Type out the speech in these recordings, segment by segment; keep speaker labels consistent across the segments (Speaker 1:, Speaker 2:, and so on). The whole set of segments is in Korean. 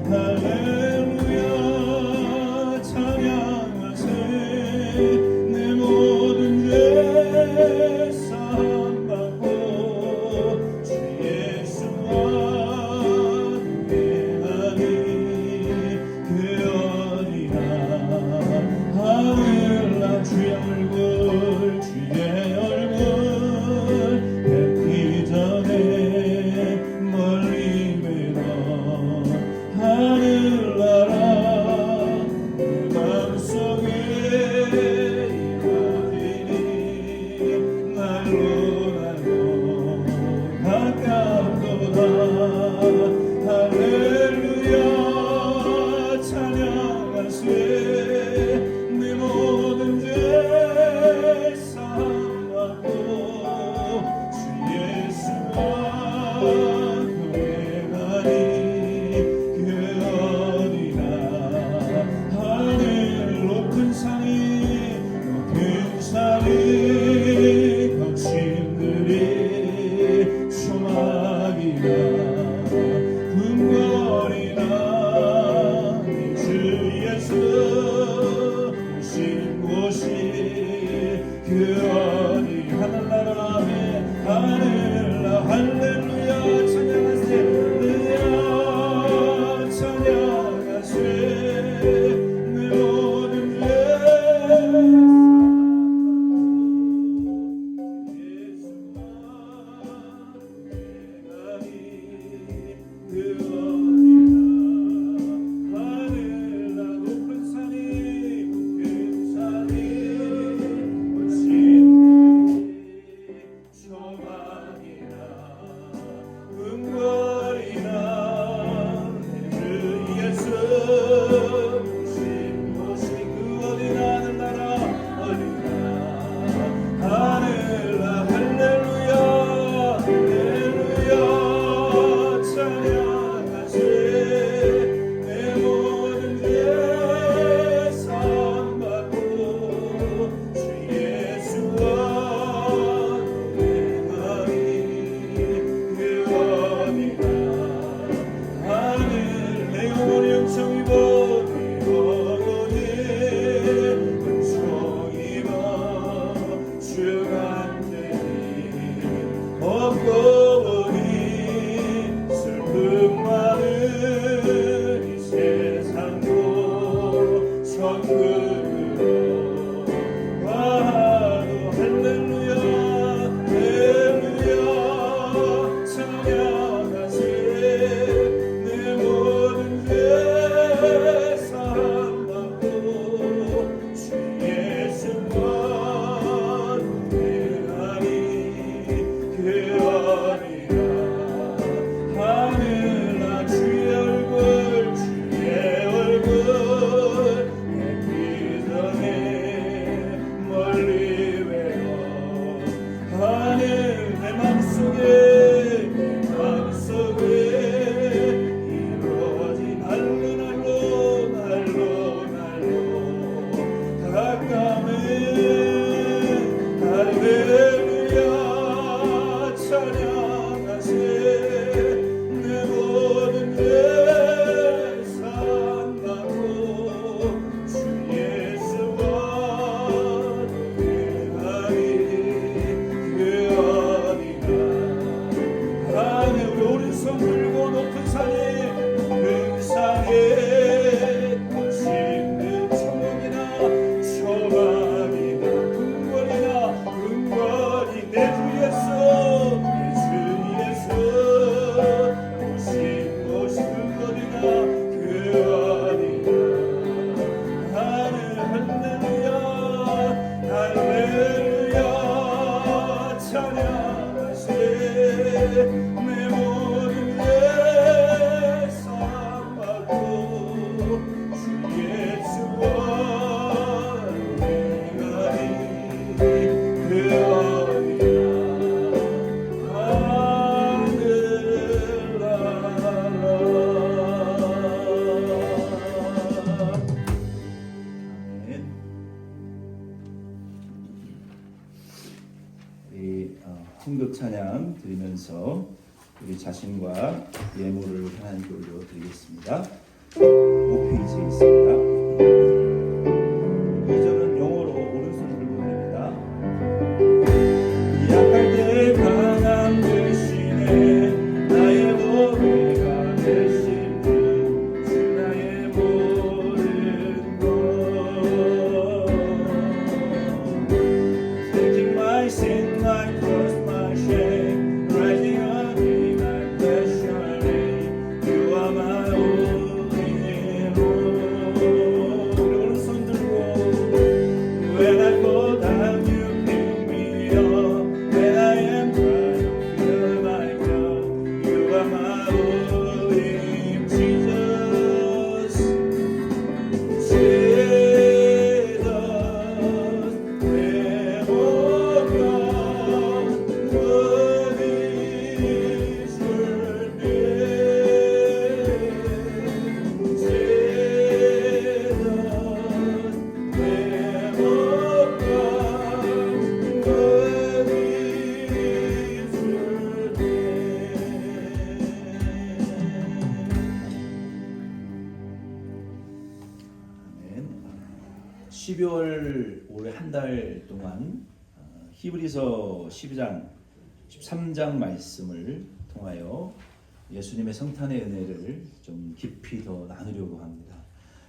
Speaker 1: 할렐루야 찬양하세 내 모든 죄 사함받고 주 예수와 동행하니 그 어디나 하늘나 주의 얼굴 주의 얼굴 뵙기 전에 멀리 뵈어 하늘나라 내 맘속에 이루어지니 날로 날로 가깝도다 할렐루야 찬양하세 내 모든 죄 사함받고 주 예수와 동행하니 그 어디나 하늘 높은 산이 거침들이 조막이나 궁궐이나 주 예수 오신 곳이 그 어디 하늘나라에 하늘나 할렐루야 찬양하세 할렐루야 찬양하세 내 모든 죄 예수와 동행하니 그 어디나 하늘나 높은 산이 거친 조망이나 궁궐이나 주 예수 오신 곳이 그 어디나 하늘나라 어디나 하늘나 할렐루야 할렐루야 찬양하세 내 모든 죄 사함받고 주 예수와 동행하니 그 어디나 하늘 내 영혼이 은총 입어 은총 입어 주 간절히 없고 보니 슬픔 많은 이 세상도 천국으로 와도 할렐루야 할렐루야 찬양하세 내 모든 죄 사함받고 주 예수와 동행하니 그 어디나 하늘나 주의 얼굴 뵙기 전에 멀리 외워 하늘 내 맘속에 이루어진 날로 가까운 할렐루야 찬양하세 내 모든 죄 사함받고 주 예수와 동행하니 그 어디나 하늘 오른손 들고 높은 산에 그 산에 거친 천국이나 조망이나 궁궐이 내 주 예수 오신 곳이 그 어디나 하늘 할렐루야 찬양하세 내 모든 죄
Speaker 2: 자신과 예물을 하나님께 올려드리겠습니다. 5페이지에 있습니다. 2절은 영어로 오른손 들고 됩니다. 약할 때 강함 되시네 나의 보배가 되신 주 나의 모든 것 Taking my sin, my cross, my shame Rising again, I bless your name You are my all in all 오른손 들고 When I fall down you pick me up When I am crying you feel my God You are my all in Jesus Jesus 내 모든 what is your name Jesus 내 모든 what is your name 아멘. 12월 올해 한 달 동안 히브리서 12장 13장 말씀을 통하여 예수님의 성탄의 은혜를 좀 깊이 더 나누려고 합니다.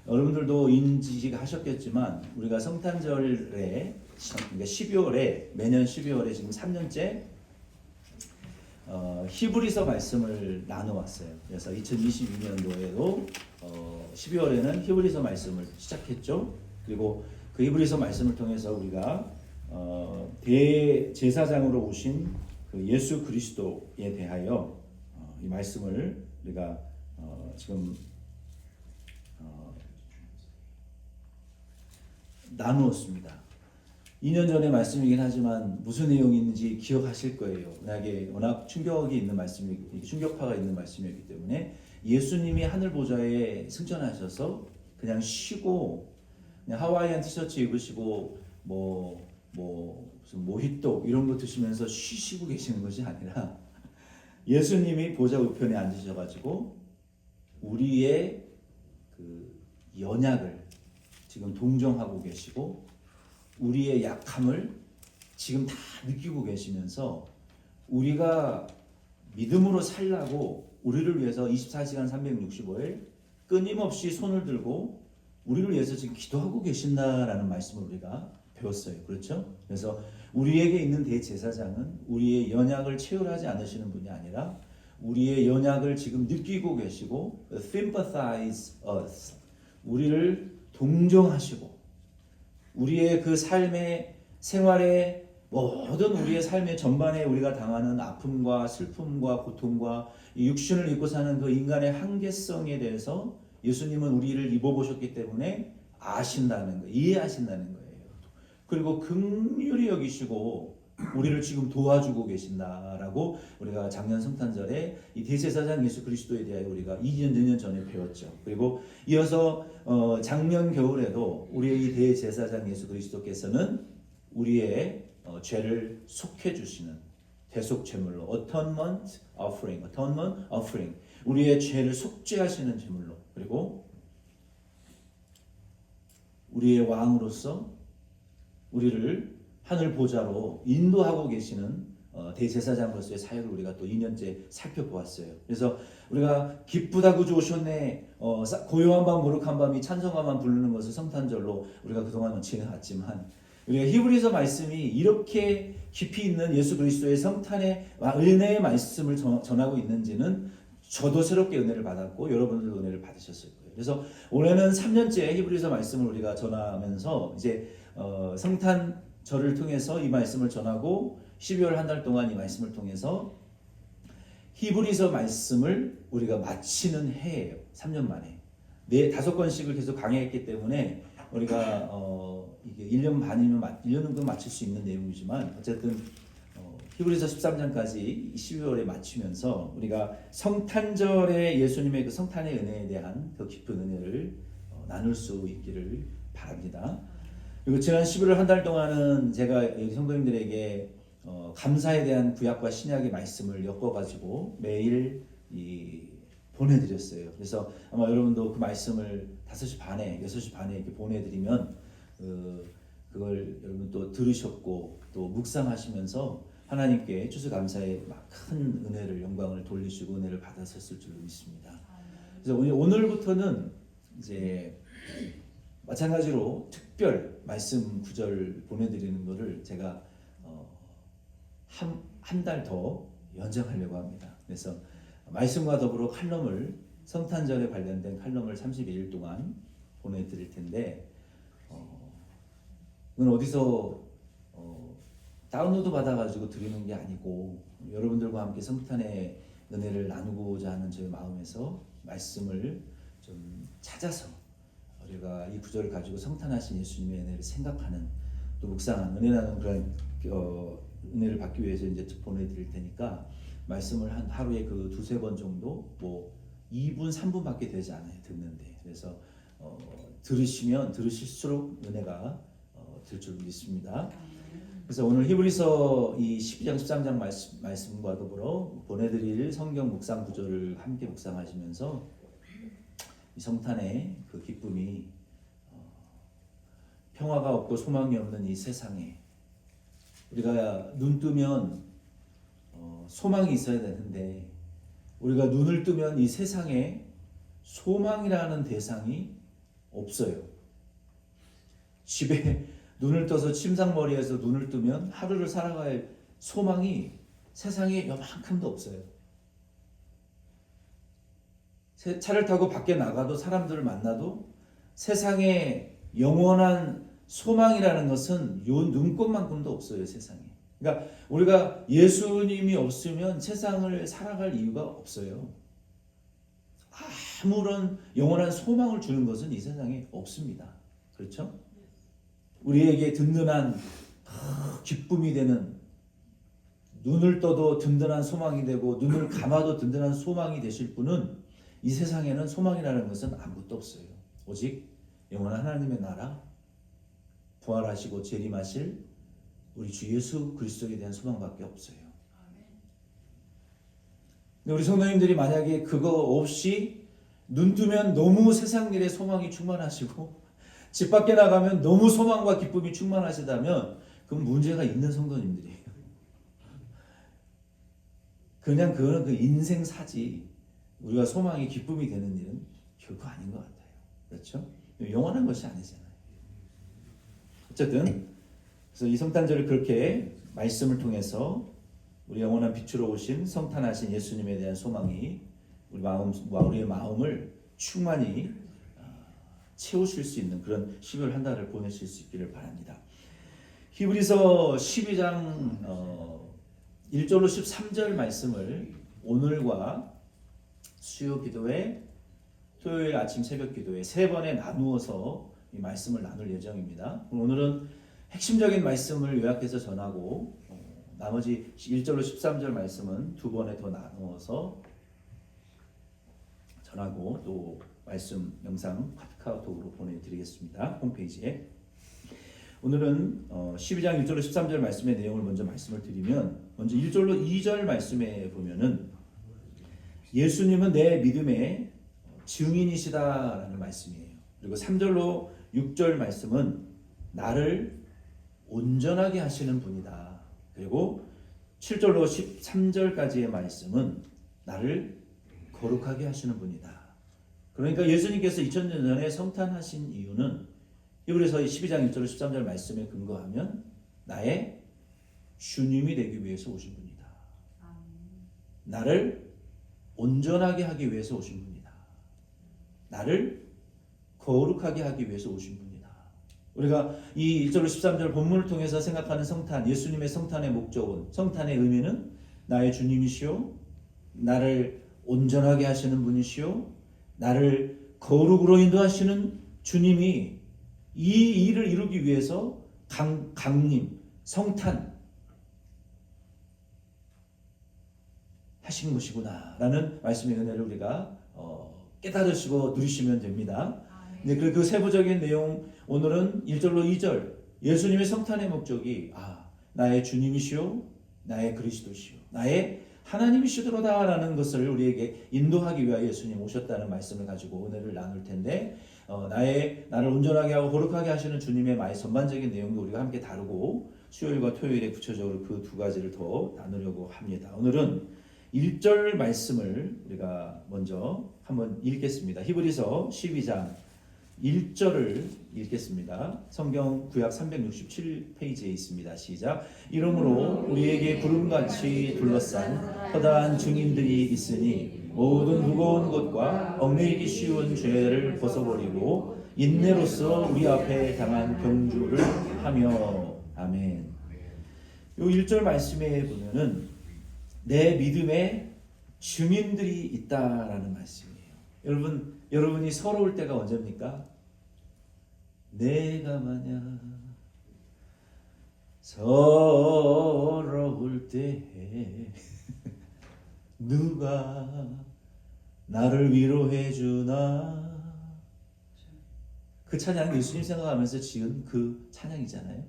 Speaker 2: 여러분들도 인지하셨겠지만 우리가 성탄절에 그러니까 12월에 매년 12월에 지금 3년째 히브리서 말씀을 나눠왔어요. 그래서 2022년도에도 12월에는 히브리서 말씀을 시작했죠. 그리고 그 히브리서 말씀을 통해서 우리가 대제사장으로 오신 그 예수 그리스도에 대하여 이 말씀을 우리가 지금 나누었습니다. 2년 전의 말씀이긴 하지만 무슨 내용인지 기억하실 거예요. 만약에 워낙 충격이 있는 말씀이 충격파가 있는 말씀이었기 때문에 예수님이 하늘 보좌에 승천하셔서 그냥 쉬고 그냥 하와이안 티셔츠 입으시고 무슨 모히또 이런 거 드시면서 쉬시고 계시는 것이 아니라 예수님이 보좌 우편에 앉으셔가지고 우리의 그 연약을 지금 동정하고 계시고 우리의 약함을 지금 다 느끼고 계시면서 우리가 믿음으로 살라고 우리를 위해서 24시간 365일 끊임없이 손을 들고 우리를 위해서 지금 기도하고 계신다라는 말씀을 우리가 배웠어요. 그렇죠? 그래서 우리에게 있는 대제사장은 우리의 연약을 체휼하지 않으시는 분이 아니라 우리의 연약을 지금 느끼고 계시고 sympathize us 우리를 동정하시고 우리의 그 삶의 생활의 모든 우리의 삶의 전반에 우리가 당하는 아픔과 슬픔과 고통과 육신을 입고 사는 그 인간의 한계성에 대해서 예수님은 우리를 입어보셨기 때문에 아신다는 거예요. 이해하신다는 거예요. 그리고 긍휼히 여기시고 우리를 지금 도와주고 계신다라고 우리가 작년 성탄절에 이 대제사장 예수 그리스도에 대하여 우리가 2년 전에 배웠죠. 그리고 이어서 작년 겨울에도 우리의 이 대제사장 예수 그리스도께서는 우리의 죄를 속해 주시는 대속 제물로 atonement offering 우리의 죄를 속죄하시는 제물로 그리고 우리의 왕으로서 우리를 하늘 보좌로 인도하고 계시는 대제사장으로서의 사역을 우리가 또 2년째 살펴보았어요. 그래서 우리가 기쁘다고 좋으셨네 고요한 밤 거룩한 밤이 찬송가만 부르는 것을 성탄절로 우리가 그동안 지내왔지만 우리가 히브리서 말씀이 이렇게 깊이 있는 예수 그리스도의 성탄의 은혜의 말씀을 전하고 있는지는 저도 새롭게 은혜를 받았고 여러분들도 은혜를 받으셨을 거예요. 그래서 올해는 3년째 히브리서 말씀을 우리가 전하면서 이제 성탄절을 통해서 이 말씀을 전하고 12월 한 달 동안 이 말씀을 통해서 히브리서 말씀을 우리가 마치는 해예요. 3년 만에 5건씩을 계속 강의했기 때문에 우리가 이게 1년 반이면 1년 정도 마칠 수 있는 내용이지만 어쨌든 히브리서 13장까지 12월에 마치면서 우리가 성탄절에 예수님의 그 성탄의 은혜에 대한 더 깊은 은혜를 나눌 수 있기를 바랍니다. 그리고 지난 11월 한 달 동안은 제가 성도님들에게 감사에 대한 구약과 신약의 말씀을 엮어가지고 매일 보내드렸어요. 그래서 아마 여러분도 그 말씀을 5시 반에, 6시 반에 이렇게 보내드리면 그걸 여러분 또 들으셨고 또 묵상하시면서 하나님께 추수감사의 큰 은혜를, 영광을 돌리시고 은혜를 받았을 줄로 믿습니다. 그래서 오늘부터는 이제 마찬가지로 특별 말씀 구절 보내드리는 것을 제가 한 달 더 연장하려고 합니다. 그래서 말씀과 더불어 칼럼을, 성탄절에 관련된 칼럼을 32일 동안 보내드릴 텐데 이건 어디서 다운로드 받아가지고 드리는 게 아니고 여러분들과 함께 성탄의 은혜를 나누고자 하는 저의 마음에서 말씀을 좀 찾아서 우리가 이 구절을 가지고 성탄하신 예수님의 은혜를 생각하는, 또 묵상하는, 은혜 나누는 그런 은혜를 받기 위해서 이제 보내드릴 테니까 말씀을 한 하루에 그 2-3번 정도, 뭐 2분 3분밖에 되지 않아요, 듣는데. 그래서 들으실수록 은혜가 될 줄 믿습니다. 그래서 오늘 히브리서 이 12장 13장 말씀과 더불어 보내드릴 성경 묵상 구절을 함께 묵상하시면서 이 성탄의 그 기쁨이, 평화가 없고 소망이 없는 이 세상에 우리가 눈 뜨면 소망이 있어야 되는데 우리가 눈을 뜨면 이 세상에 소망이라는 대상이 없어요. 집에 눈을 떠서 침상머리에서 눈을 뜨면 하루를 살아갈 소망이 세상에 요만큼도 없어요. 차를 타고 밖에 나가도 사람들을 만나도 세상에 영원한 소망이라는 것은 요 눈꽃만큼도 없어요, 세상에. 그러니까 우리가 예수님이 없으면 세상을 살아갈 이유가 없어요. 아무런 영원한 소망을 주는 것은 이 세상에 없습니다. 그렇죠? 우리에게 든든한 기쁨이 되는, 눈을 떠도 든든한 소망이 되고 눈을 감아도 든든한 소망이 되실 분은 이 세상에는 소망이라는 것은 아무것도 없어요. 오직 영원한 하나님의 나라, 부활하시고 재림하실 우리 주 예수 그리스도에 대한 소망밖에 없어요. 근데 우리 성도님들이 만약에 그거 없이 눈 뜨면 너무 세상 일에 소망이 충만하시고 집 밖에 나가면 너무 소망과 기쁨이 충만하시다면 그건 문제가 있는 성도님들이에요. 그냥 그거는 그 인생사지 우리가 소망이 기쁨이 되는 일은 결코 아닌 것 같아요. 그렇죠? 영원한 것이 아니잖아요. 어쨌든 그래서 이 성탄절을 그렇게 말씀을 통해서 우리 영원한 빛으로 오신 성탄하신 예수님에 대한 소망이 우리의 마음을 충만히 채우실 수 있는 그런 12월 한 달을 보내실 수 있기를 바랍니다. 히브리서 12장 1절로 13절 말씀을 오늘과 수요 기도회, 토요일 아침 새벽 기도회 3번에 나누어서 이 말씀을 나눌 예정입니다. 오늘은 핵심적인 말씀을 요약해서 전하고 나머지 1절로 13절 말씀은 2번에 더 나누어서 전하고 또 말씀 영상 카카오톡으로 보내드리겠습니다. 홈페이지에. 오늘은 12장 1절로 13절 말씀의 내용을 먼저 말씀을 드리면, 먼저 1절로 2절 말씀에 보면은 예수님은 내 믿음의 증인이시다라는 말씀이에요. 그리고 3절로 6절 말씀은 나를 온전하게 하시는 분이다. 그리고 7절로 13절까지의 말씀은 나를 거룩하게 하시는 분이다. 그러니까 예수님께서 2000년 전에 성탄하신 이유는 히브리서 12장 1절 13절 말씀에 근거하면 나의 주님이 되기 위해서 오신 분이다. 나를 온전하게 하기 위해서 오신 분이다. 나를 거룩하게 하기 위해서 오신 분이다. 우리가 이 1절 13절 본문을 통해서 생각하는 성탄, 예수님의 성탄의 목적은, 성탄의 의미는 나의 주님이시오, 나를 온전하게 하시는 분이시오, 나를 거룩으로 인도하시는 주님이 이 일을 이루기 위해서 강림, 성탄 하신 것이구나 라는 말씀의 은혜를 우리가 깨달으시고 누리시면 됩니다. 근데 그 세부적인 내용, 오늘은 1절로 2절 예수님의 성탄의 목적이 나의 주님이시오, 나의 그리스도시요 나의 하나님이시도로다라는 것을 우리에게 인도하기 위하여 예수님 오셨다는 말씀을 가지고 오늘을 나눌 텐데 나를 온전하게 하고 거룩하게 하시는 주님의 많이 전반적인 내용도 우리가 함께 다루고 수요일과 토요일에 구체적으로 그 두 가지를 더 나누려고 합니다. 오늘은 1절 말씀을 우리가 먼저 한번 읽겠습니다. 히브리서 12장 1절을 읽겠습니다. 성경 구약 367페이지에 있습니다. 시작. 이러므로 우리에게 구름같이 둘러싼 허다한 증인들이 있으니 모든 무거운 것과 얽매이기 쉬운 죄를 벗어버리고 인내로써 우리 앞에 당한 경주를 하며. 아멘. 이 1절 말씀에 보면은 내 믿음에 증인들이 있다라는 말씀이에요. 여러분이 서러울 때가 언제입니까? 내가 만약 서러울 때 누가 나를 위로해 주나. 그 찬양 예수님 생각하면서 지은 그 찬양이잖아요.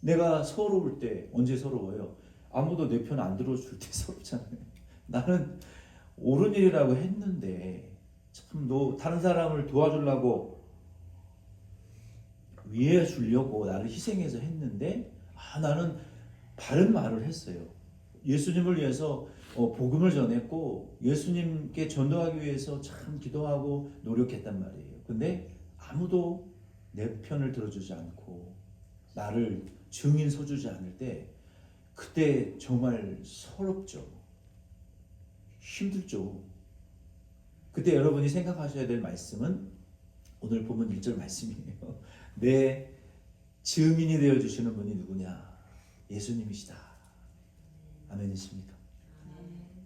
Speaker 2: 내가 서러울 때 언제 서러워요? 아무도 내 편 안 들어줄 때 서럽잖아요. 나는 옳은 일이라고 했는데 참 다른 사람을 도와주려고 위해 주려고 나를 희생해서 했는데 나는 바른 말을 했어요. 예수님을 위해서 복음을 전했고 예수님께 전도하기 위해서 참 기도하고 노력했단 말이에요. 근데 아무도 내 편을 들어주지 않고 나를 증인 서주지 않을 때 그때 정말 서럽죠. 힘들죠. 그때 여러분이 생각하셔야 될 말씀은 오늘 본문 1절 말씀이에요. 내 증인이 되어주시는 분이 누구냐? 예수님이시다. 아멘이십니까?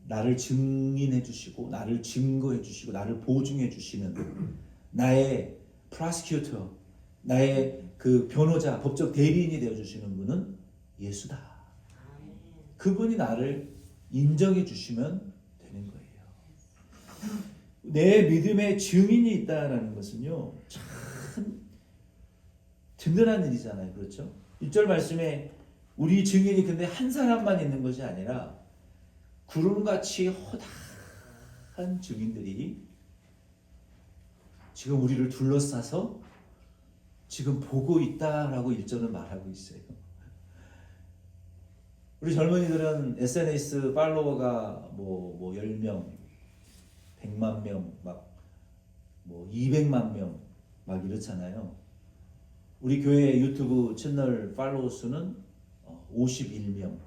Speaker 2: 나를 증인해 주시고 나를 증거해 주시고 나를 보증해 주시는 나의 프로시큐터, 나의 그 변호자, 법적 대리인이 되어주시는 분은 예수다. 그분이 나를 인정해 주시면 되는 거예요. 내 믿음의 증인이 있다라는 것은요, 참 든든한 일이잖아요. 그렇죠? 1절 말씀에 우리 증인이 근데 한 사람만 있는 것이 아니라 구름같이 허다한 증인들이 지금 우리를 둘러싸서 지금 보고 있다라고 1절은 말하고 있어요. 우리 젊은이들은 SNS 팔로워가 뭐 10명, 100만 명, 막 200만 명 막 이렇잖아요. 우리 교회 유튜브 채널 팔로워 수는 51명.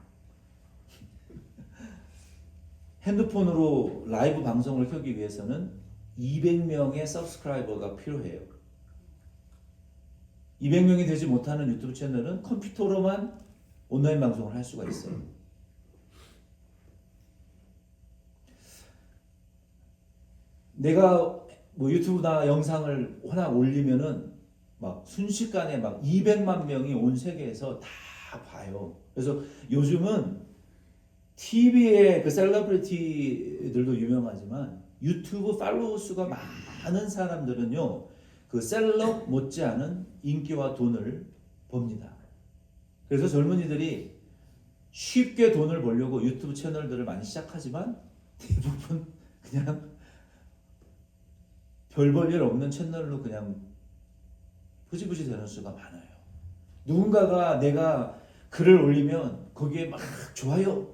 Speaker 2: 핸드폰으로 라이브 방송을 켜기 위해서는 200명의 서브스크라이버가 필요해요. 200명이 되지 못하는 유튜브 채널은 컴퓨터로만 온라인 방송을 할 수가 있어요. 내가 유튜브나 영상을 하나 올리면은 막 순식간에 막 200만 명이 온 세계에서 다 봐요. 그래서 요즘은 TV의 그 셀러브리티들도 유명하지만 유튜브 팔로워 수가 많은 사람들은요, 그 셀럽 못지않은 인기와 돈을 법니다. 그래서 젊은이들이 쉽게 돈을 벌려고 유튜브 채널들을 많이 시작하지만 대부분 그냥 별 볼 일 없는 채널로 그냥 흐지부지 되는 수가 많아요. 누군가가 내가 글을 올리면 거기에 막 좋아요,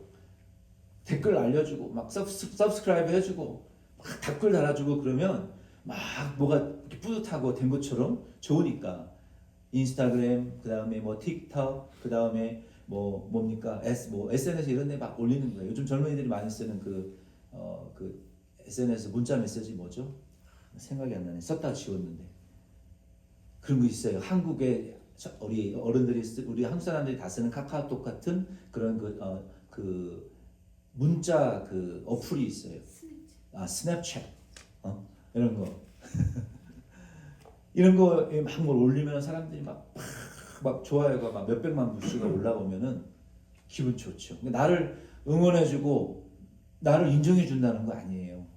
Speaker 2: 댓글 알려주고 막 서브스크라이브 해주고 막 댓글 달아주고 그러면 막 뭐가 뿌듯하고 된 것처럼 좋으니까 인스타그램, 그 다음에 틱톡, 그 다음에 뭡니까 SNS 이런 데 막 올리는 거예요. 요즘 젊은이들이 많이 쓰는 그 SNS 문자 메시지 뭐죠? 생각이 안 나네. 썼다 지웠는데 그런 거 있어요. 한국에 우리 어른들이 우리 한국 사람들이 다 쓰는 카카오톡 같은 그런 그 문자 그 어플이 있어요. 스냅챗 이런 거 이런 거에 막 뭘 올리면 사람들이 막 좋아요가 막 몇백만 뷰수가 올라오면은 기분 좋죠. 나를 응원해주고 나를 인정해준다는 거 아니에요.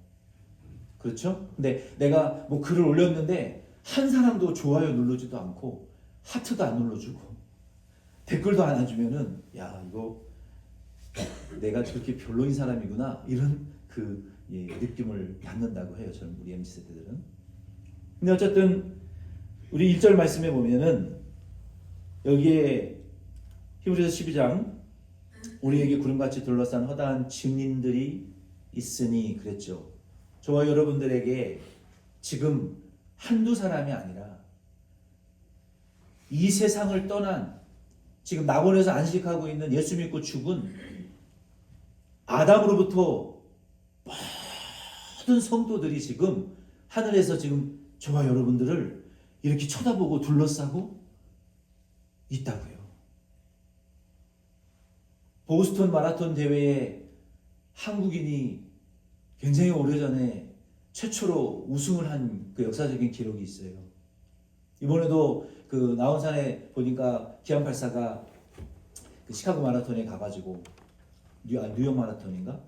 Speaker 2: 그렇죠? 근데 내가 글을 올렸는데 한 사람도 좋아요 누르지도 않고 하트도 안 눌러주고 댓글도 안 해주면은 야 이거 내가 그렇게 별로인 사람이구나 이런 느낌을 받는다고 해요. 저는 우리 MZ 세대들은. 근데 어쨌든 우리 1절 말씀에 보면은 여기에 히브리서 12장 우리에게 구름같이 둘러싼 허다한 증인들이 있으니 그랬죠. 저와 여러분들에게 지금 한두 사람이 아니라 이 세상을 떠난 지금 낙원에서 안식하고 있는 예수 믿고 죽은 아담으로부터 모든 성도들이 지금 하늘에서 지금 저와 여러분들을 이렇게 쳐다보고 둘러싸고 있다고요. 보스턴 마라톤 대회에 한국인이 굉장히 오래전에 최초로 우승을 한 그 역사적인 기록이 있어요. 이번에도 그 나온산에 보니까 기안84가 그 시카고 마라톤에 가가지고 뉴욕 마라톤인가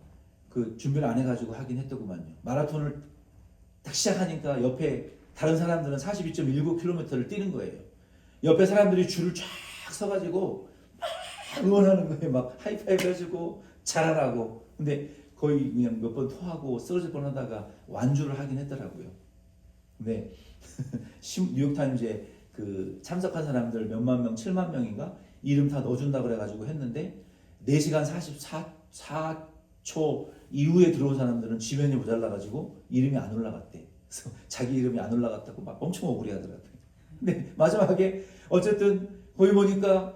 Speaker 2: 그 준비를 안 해가지고 하긴 했더구만요. 마라톤을 딱 시작하니까 옆에 다른 사람들은 42.19km를 뛰는 거예요. 옆에 사람들이 줄을 쫙 서가지고 막 응원하는 거예요. 막 하이파이브 해주고 잘하라고. 근데 거의 그냥 몇 번 토하고 쓰러질 뻔하다가 완주를 하긴 했더라고요. 근데 뉴욕타임즈에 그 참석한 사람들 몇만 명, 7만 명인가 이름 다 넣어준다 그래가지고 했는데 4시간 44초 이후에 들어온 사람들은 지면이 모자라가지고 이름이 안 올라갔대. 그래서 자기 이름이 안 올라갔다고 막 엄청 억울해하더라고요. 근데 마지막에 어쨌든 거기 보니까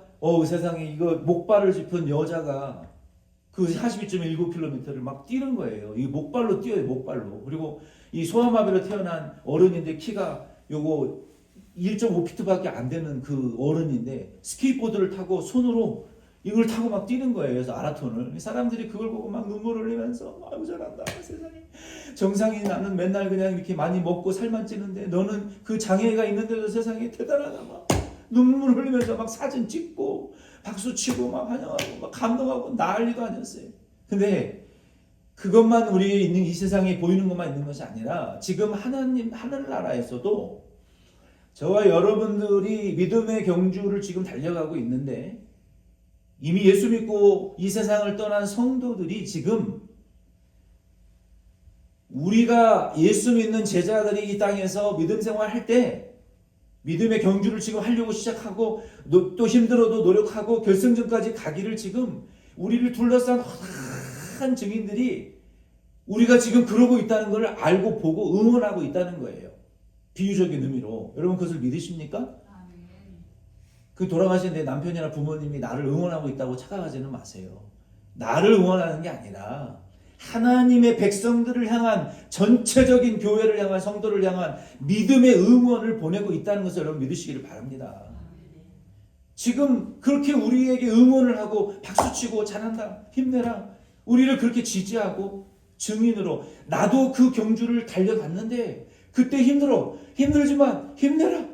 Speaker 2: 세상에 이거 목발을 짚은 여자가 그 42.19km를 막 뛰는 거예요. 이 목발로 뛰어요, 목발로. 그리고 이 소아마비로 태어난 어른인데 키가 요거 1.5피트밖에 안 되는 그 어른인데 스케이트보드를 타고 손으로 이걸 타고 막 뛰는 거예요. 그래서 마라톤을. 사람들이 그걸 보고 막 눈물을 흘리면서 아이고 잘한다 세상에. 정상인 나는 맨날 그냥 이렇게 많이 먹고 살만 찌는데 너는 그 장애가 있는데도 세상에 대단하다 막 눈물 흘리면서 막 사진 찍고 박수 치고 막 환영하고 막 감동하고 난리도 아니었어요. 근데 그것만 우리 있는 이 세상에 보이는 것만 있는 것이 아니라 지금 하나님 하늘나라에서도 저와 여러분들이 믿음의 경주를 지금 달려가고 있는데 이미 예수 믿고 이 세상을 떠난 성도들이 지금 우리가 예수 믿는 제자들이 이 땅에서 믿음 생활할 때 믿음의 경주를 지금 하려고 시작하고 또 힘들어도 노력하고 결승전까지 가기를 지금 우리를 둘러싼 허다한 증인들이 우리가 지금 그러고 있다는 걸 알고 보고 응원하고 있다는 거예요. 비유적인 의미로. 여러분 그것을 믿으십니까? 그 돌아가신 내 남편이나 부모님이 나를 응원하고 있다고 착각하지는 마세요. 나를 응원하는 게 아니라 하나님의 백성들을 향한 전체적인 교회를 향한 성도를 향한 믿음의 응원을 보내고 있다는 것을 여러분 믿으시기를 바랍니다. 지금 그렇게 우리에게 응원을 하고 박수치고 잘한다 힘내라 우리를 그렇게 지지하고 증인으로 나도 그 경주를 달려갔는데 그때 힘들지만 힘내라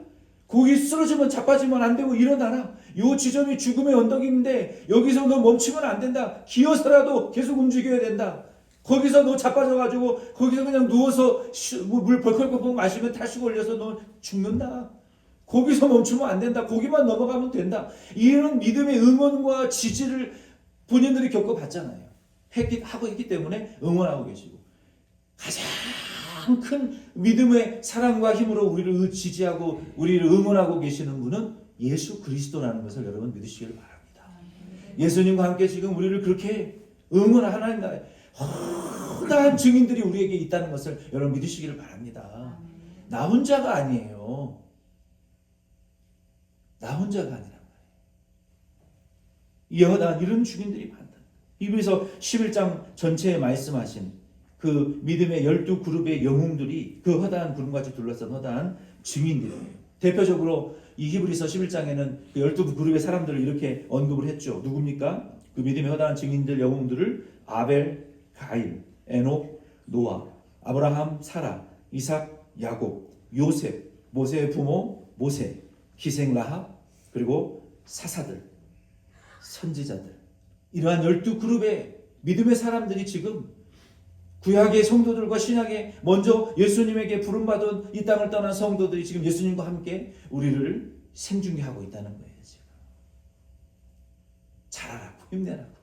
Speaker 2: 거기 쓰러지면 자빠지면 안 되고 일어나라 요 지점이 죽음의 언덕인데 여기서 너 멈추면 안 된다 기어서라도 계속 움직여야 된다 거기서 너 자빠져가지고 거기서 그냥 누워서 물 벌컥벌컥 마시면 탈수 걸려서 너 죽는다. 거기서 멈추면 안 된다. 거기만 넘어가면 된다. 이런 믿음의 응원과 지지를 본인들이 겪어봤잖아요. 하고 있기 때문에 응원하고 계시고 가장 큰 믿음의 사랑과 힘으로 우리를 지지하고 우리를 응원하고 계시는 분은 예수 그리스도라는 것을 여러분 믿으시기를 바랍니다. 예수님과 함께 지금 우리를 그렇게 응원하는 하나님 나라에 허다한 증인들이 우리에게 있다는 것을 여러분 믿으시기를 바랍니다. 나 혼자가 아니에요. 나 혼자가 아니란 말이에요. 이 허다한 이런 증인들이 많다. 히브리서 11장 전체에 말씀하신 그 믿음의 12그룹의 영웅들이 그 허다한 구름같이 둘러싼 허다한 증인들이에요. 대표적으로 이 히브리서 11장에는 그 12그룹의 사람들을 이렇게 언급을 했죠. 누굽니까? 그 믿음의 허다한 증인들 영웅들을 아벨, 가인, 에녹, 노아, 아브라함, 사라, 이삭, 야곱, 요셉, 모세의 부모 모세, 기생 라합, 그리고 사사들, 선지자들 이러한 12그룹의 믿음의 사람들이 지금 구약의 성도들과 신약의 먼저 예수님에게 부름받은 이 땅을 떠난 성도들이 지금 예수님과 함께 우리를 생중계하고 있다는 거예요. 지금 잘하라고 힘내라고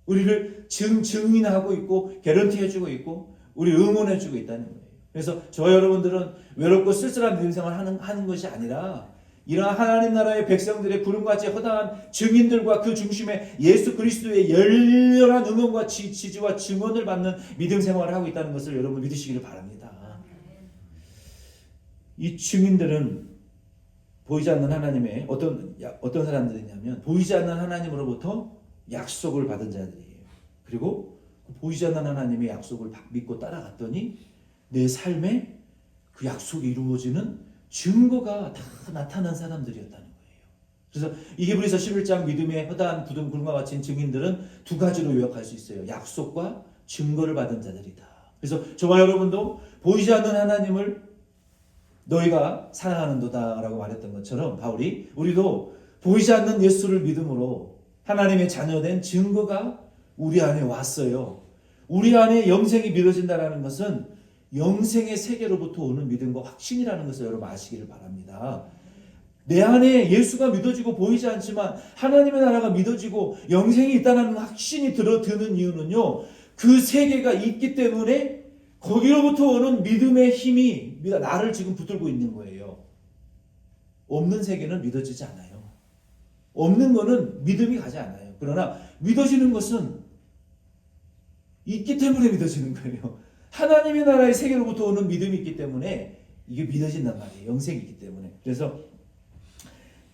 Speaker 2: 우리를 증인하고 있고 개런티해주고 있고 우리 응원해주고 있다는 거예요. 그래서 저와 여러분들은 외롭고 쓸쓸한 믿음 생활 하는 것이 아니라 이러한 하나님 나라의 백성들의 구름같이 허다한 증인들과 그 중심에 예수 그리스도의 열렬한 응원과 지지와 증언을 받는 믿음 생활을 하고 있다는 것을 여러분 믿으시기를 바랍니다. 이 증인들은 보이지 않는 하나님의 어떤 사람들이냐면 보이지 않는 하나님으로부터 약속을 받은 자들이에요. 그리고 보이지 않는 하나님의 약속을 믿고 따라갔더니 내 삶에 그 약속이 이루어지는 증거가 다 나타난 사람들이었다는 거예요. 그래서 이 히브리서 11장 믿음의 허다한 굳은 구름과 같은 증인들은 두 가지로 요약할 수 있어요. 약속과 증거를 받은 자들이다. 그래서 저와 여러분도 보이지 않는 하나님을 너희가 사랑하는도다라고 말했던 것처럼 바울이 우리도 보이지 않는 예수를 믿음으로 하나님의 자녀된 증거가 우리 안에 왔어요. 우리 안에 영생이 믿어진다는 것은 영생의 세계로부터 오는 믿음과 확신이라는 것을 여러분 아시기를 바랍니다. 내 안에 예수가 믿어지고 보이지 않지만 하나님의 나라가 믿어지고 영생이 있다는 확신이 드는 이유는요. 그 세계가 있기 때문에 거기로부터 오는 믿음의 힘이 나를 지금 붙들고 있는 거예요. 없는 세계는 믿어지지 않아요. 없는 거는 믿음이 가지 않아요. 그러나 믿어지는 것은 있기 때문에 믿어지는 거예요. 하나님의 나라의 세계로부터 오는 믿음이 있기 때문에 이게 믿어진단 말이에요. 영생이 있기 때문에. 그래서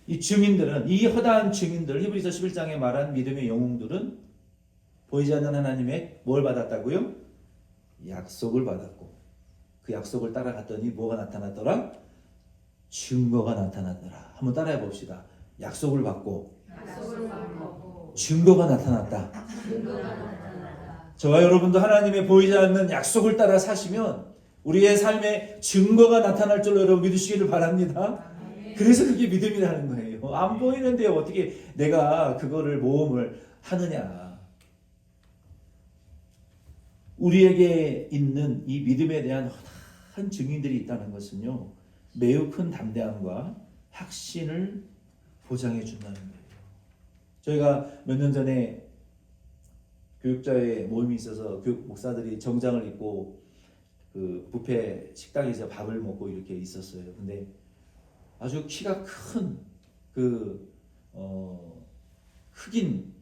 Speaker 2: 이 증인들은 이 허다한 증인들 히브리서 11장에 말한 믿음의 영웅들은 보이지 않는 하나님의 뭘 받았다고요? 약속을 받았고 그 약속을 따라갔더니 뭐가 나타났더라? 증거가 나타났더라. 한번 따라해 봅시다. 약속을 받고 증거가 나타났다. 저와 여러분도 하나님의 보이지 않는 약속을 따라 사시면 우리의 삶에 증거가 나타날 줄로 여러분 믿으시기를 바랍니다. 그래서 그게 믿음이라는 거예요. 안 보이는데 어떻게 내가 그거를 모험을 하느냐. 우리에게 있는 이 믿음에 대한 한 증인들이 있다는 것은요. 매우 큰 담대함과 확신을 보장해 준다는 거예요. 저희가 몇 년 전에 교육자의 모임이 있어서 교육 목사들이 정장을 입고 그 뷔페 식당에서 밥을 먹고 이렇게 있었어요. 근데 아주 키가 큰 흑인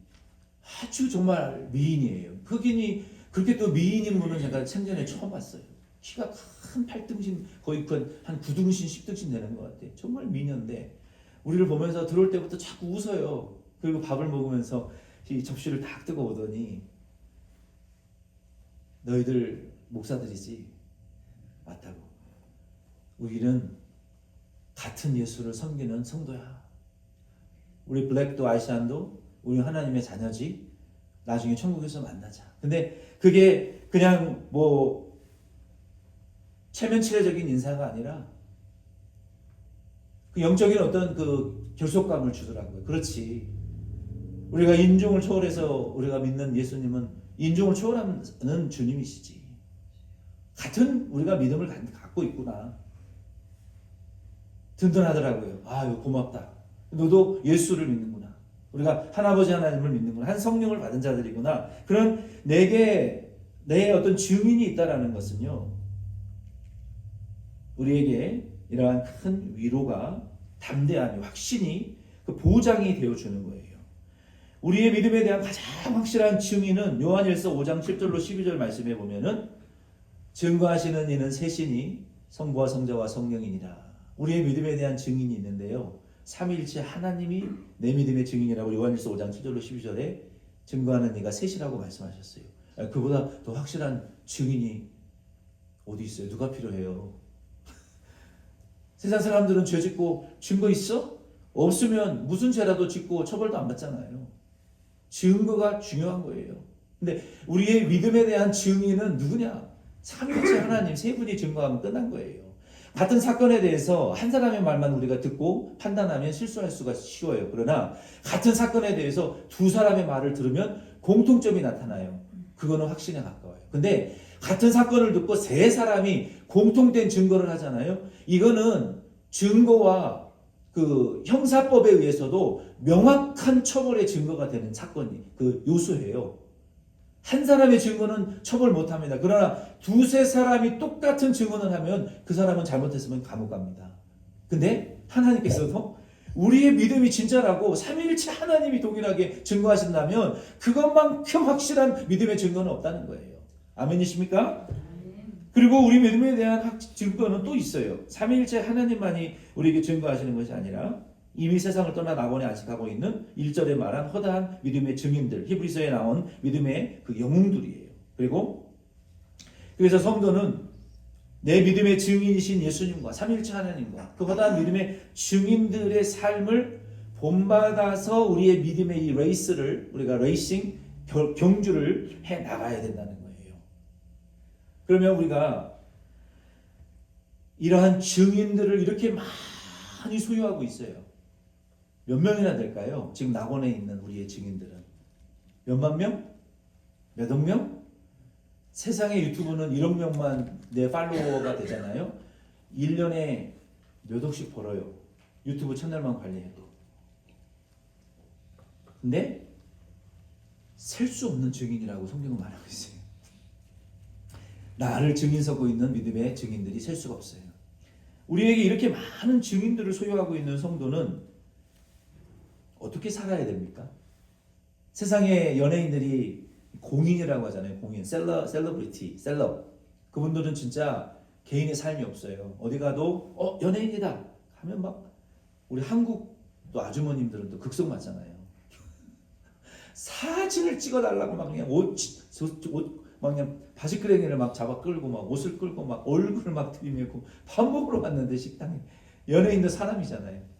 Speaker 2: 아주 정말 미인이에요. 흑인이 그렇게 또 미인인 분은 제가 생전에 처음 봤어요. 키가 큰 8등신 거의 한 9등신 10등신 되는 것 같아요. 정말 미녀인데 우리를 보면서 들어올 때부터 자꾸 웃어요. 그리고 밥을 먹으면서 이 접시를 딱 뜨고 오더니 너희들 목사들이지? 맞다고. 우리는 같은 예수를 섬기는 성도야. 우리 블랙도 아이샨도 우리 하나님의 자녀지. 나중에 천국에서 만나자. 근데 그게 그냥 뭐 체면치레적인 인사가 아니라 그 영적인 어떤 그 결속감을 주더라고요. 그렇지. 우리가 인종을 초월해서 우리가 믿는 예수님은 인종을 초월하는 주님이시지. 같은 우리가 믿음을 갖고 있구나. 든든하더라고요. 아유 고맙다. 너도 예수를 믿는구나. 우리가 하나아버지 하나님을 믿는구나. 한 성령을 받은 자들이구나. 그런 내게 내 어떤 증인이 있다라는 것은요. 우리에게 이러한 큰 위로가 담대함이 확신이 그 보장이 되어주는 거예요. 우리의 믿음에 대한 가장 확실한 증인은 요한일서 5장 7절로 12절 말씀에 보면은 증거하시는 이는 셋이니 성부와 성자와 성령이니라. 우리의 믿음에 대한 증인이 있는데요. 삼위일체 하나님이 내 믿음의 증인이라고 요한일서 5장 7절로 12절에 증거하는 이가 셋이라고 말씀하셨어요. 그보다 더 확실한 증인이 어디 있어요? 누가 필요해요? 세상 사람들은 죄 짓고 증거 있어? 없으면 무슨 죄라도 짓고 처벌도 안 받잖아요. 증거가 중요한 거예요. 근데 우리의 믿음에 대한 증인은 누구냐? 삼위일체 하나님 세 분이 증거하면 끝난 거예요. 같은 사건에 대해서 한 사람의 말만 우리가 듣고 판단하면 실수할 수가 쉬워요. 그러나 같은 사건에 대해서 두 사람의 말을 들으면 공통점이 나타나요. 그거는 확신에 가까워요. 근데 같은 사건을 듣고 세 사람이 공통된 증거를 하잖아요. 이거는 증거와 그 형사법에 의해서도 명확한 처벌의 증거가 되는 사건이 그 요소예요. 한 사람의 증언은 처벌 못합니다. 그러나 두세 사람이 똑같은 증언을 하면 그 사람은 잘못했으면 감옥 갑니다. 근데 하나님께서도 우리의 믿음이 진짜라고 삼위일체 하나님이 동일하게 증거하신다면 그것만큼 확실한 믿음의 증거는 없다는 거예요. 아멘이십니까? 그리고 우리 믿음에 대한 증거는 또 있어요. 삼위일체 하나님만이 우리에게 증거하시는 것이 아니라 이미 세상을 떠나 낙원에 안식하고 있는 1절에 말한 허다한 믿음의 증인들, 히브리서에 나온 믿음의 그 영웅들이에요. 그리고 그래서 성도는 내 믿음의 증인이신 예수님과 삼위일체 하나님과 그 허다한 믿음의 증인들의 삶을 본받아서 우리의 믿음의 이 레이스를 우리가 레이싱 경주를 해 나가야 된다는 거예요. 그러면 우리가 이러한 증인들을 이렇게 많이 소유하고 있어요. 몇 명이나 될까요? 지금 낙원에 있는 우리의 증인들은 몇만 명? 몇억 명? 세상의 유튜브는 1억 명만 내 팔로워가 되잖아요. 1년에 몇 억씩 벌어요. 유튜브 채널만 관리해도. 근데 셀 수 없는 증인이라고 성경은 말하고 있어요. 나를 증인 서고 있는 믿음의 증인들이 셀 수가 없어요. 우리에게 이렇게 많은 증인들을 소유하고 있는 성도는 어떻게 살아야 됩니까? 세상의 연예인들이 공인이라고 하잖아요. 공인, 셀러브리티, 셀럽. 그분들은 진짜 개인의 삶이 없어요. 어디 가도 연예인이다 하면 막 우리 한국 또 아주머님들은 또 극성 맞잖아요. 사진을 찍어달라고 막 그냥 옷 막 그냥 바지끄레기를 막 잡아 끌고 막 옷을 끌고 막 얼굴을 막 들이밀고 밥 먹으러 갔는데 식당에 연예인도 사람이잖아요.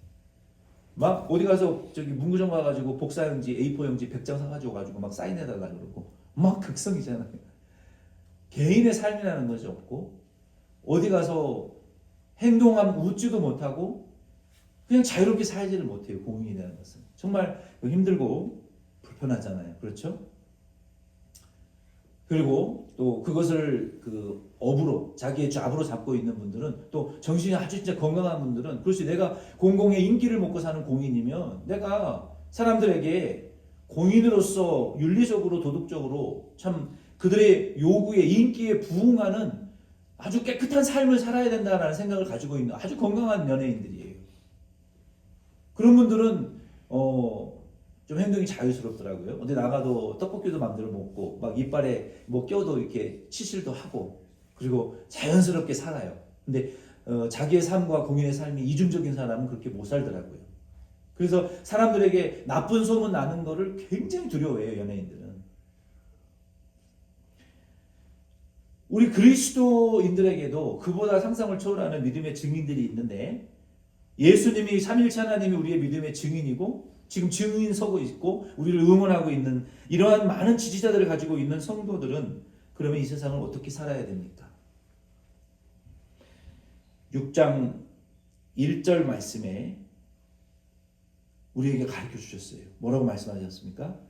Speaker 2: 막 어디 가서 저기 문구점 가가지고 복사용지 A4용지 100장 사가지고 막 사인해달라 그러고 막 극성이잖아요. 개인의 삶이라는 것이 없고 어디 가서 행동하면 웃지도 못하고 그냥 자유롭게 살지를 못해요. 공인이라는 것은 정말 힘들고 불편하잖아요. 그렇죠? 그리고 또 그것을 그 업으로 자기의 잡으로 잡고 있는 분들은 또 정신이 아주 진짜 건강한 분들은 그렇지 내가 공공의 인기를 먹고 사는 공인이면 내가 사람들에게 공인으로서 윤리적으로 도덕적으로 참 그들의 요구에 인기에 부응하는 아주 깨끗한 삶을 살아야 된다라는 생각을 가지고 있는 아주 건강한 연예인들이에요. 그런 분들은 좀 행동이 자유스럽더라고요. 어디 나가도 떡볶이도 마음대로 먹고 막 이빨에 뭐 껴도 이렇게 치실도 하고 그리고 자연스럽게 살아요. 근데 자기의 삶과 공인의 삶이 이중적인 사람은 그렇게 못 살더라고요. 그래서 사람들에게 나쁜 소문 나는 거를 굉장히 두려워해요. 연예인들은. 우리 그리스도인들에게도 그보다 상상을 초월하는 믿음의 증인들이 있는데 예수님이 삼위일체 하나님이 우리의 믿음의 증인이고 지금 증인 서고 있고 우리를 응원하고 있는 이러한 많은 지지자들을 가지고 있는 성도들은 그러면 이 세상을 어떻게 살아야 됩니까? 6장 1절 말씀에 우리에게 가르쳐 주셨어요. 뭐라고 말씀하셨습니까?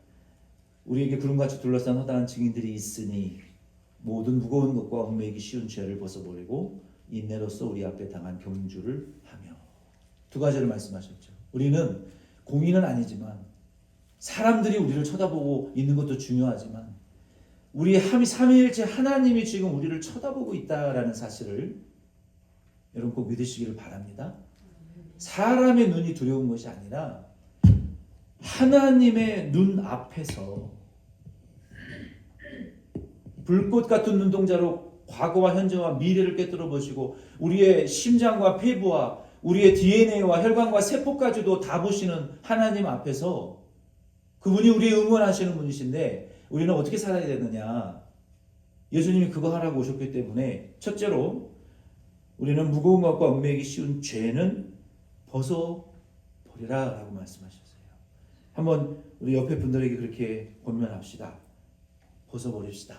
Speaker 2: 우리에게 구름같이 둘러싼 허다한 증인들이 있으니 모든 무거운 것과 얽매이기 쉬운 죄를 벗어버리고 인내로써 우리 앞에 당한 경주를 하며 두 가지를 말씀하셨죠. 우리는 공인은 아니지만 사람들이 우리를 쳐다보고 있는 것도 중요하지만 우리의 삼위일체 하나님이 지금 우리를 쳐다보고 있다라는 사실을 여러분 꼭 믿으시기를 바랍니다. 사람의 눈이 두려운 것이 아니라 하나님의 눈 앞에서 불꽃 같은 눈동자로 과거와 현재와 미래를 꿰뚫어 보시고 우리의 심장과 폐부와 우리의 DNA와 혈관과 세포까지도 다 보시는 하나님 앞에서 그분이 우리의 응원하시는 분이신데 우리는 어떻게 살아야 되느냐. 예수님이 그거 하라고 오셨기 때문에 첫째로 우리는 무거운 것과 얽매이기 쉬운 죄는 벗어버리라 라고 말씀하셨어요. 한번 우리 옆에 분들에게 그렇게 권면합시다. 벗어버립시다.